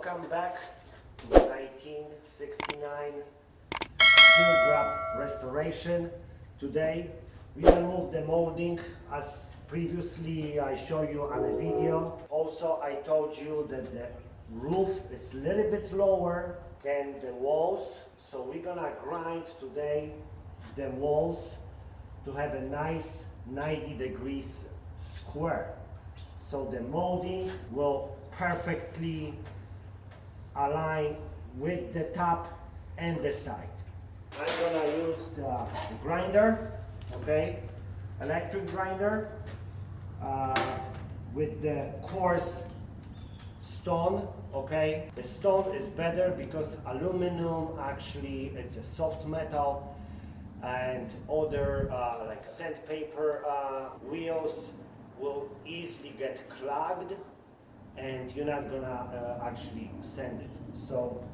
Welcome back to 1969 teardrop restoration. Today we will move the molding as previously I showed you on a video. Also I told you that the roof is a little bit lower than the walls, so we're gonna grind today the walls to have a nice 90 degrees square. So the molding will perfectly align with the top and the side. I'm gonna use the grinder, okay, electric grinder with the coarse stone, okay. The stone is better because aluminum actually it's a soft metal, and other like sandpaper wheels will easily get clogged and you're not gonna actually sand it. So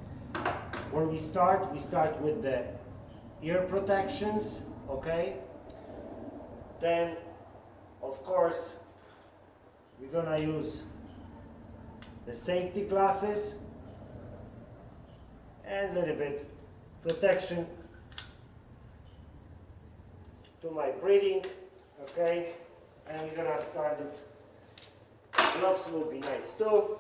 when we start with the ear protections, okay? Then of course we're gonna use the safety glasses and a little bit protection to my breathing, okay? And we're gonna start it. Gloves will be nice too.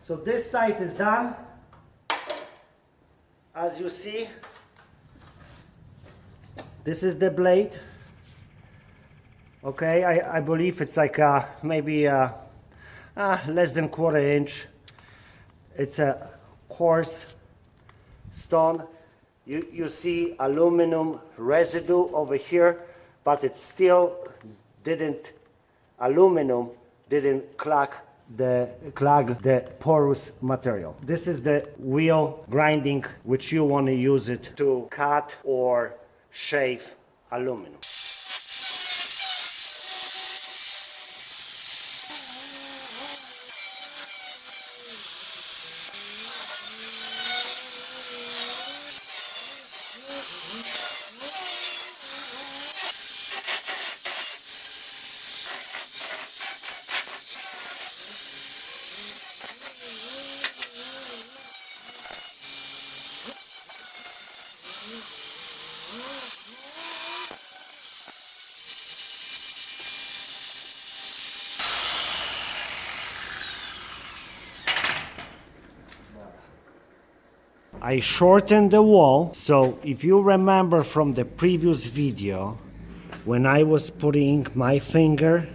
So this side is done. As you see, this is the blade. Okay, I believe it's like maybe less than 1/4 inch. It's a coarse stone. You see aluminum residue over here, but it still aluminum didn't clog the porous material. This is the wheel grinding which you want to use it to cut or shave aluminum. I shortened the wall, so if you remember from the previous video when I was putting my finger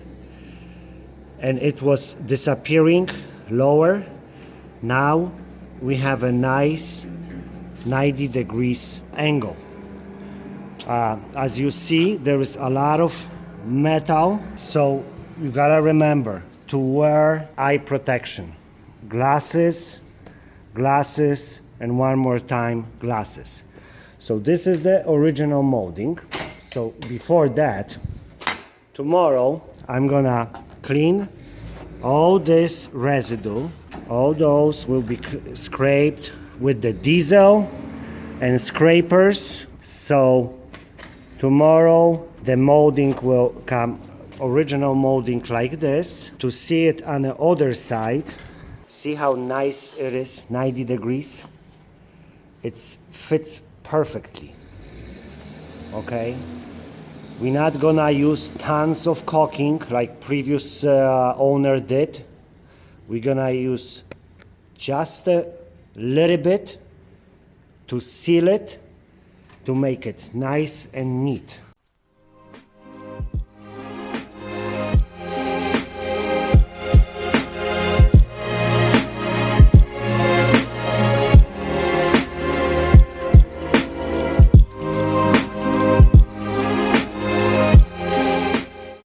and it was disappearing lower, now we have a nice 90 degrees angle. As you see, there is a lot of metal, so you gotta remember to wear eye protection, glasses, and one more time glasses. So this is the original molding. So before that, tomorrow I'm gonna clean all this residue. All those will be scraped with the diesel and scrapers. So tomorrow the molding will come original molding like this. To see it on the other side, see how nice it is, 90 degrees. It fits perfectly, okay? We're not gonna use tons of caulking like previous owner did. We're gonna use just a little bit to seal it, to make it nice and neat.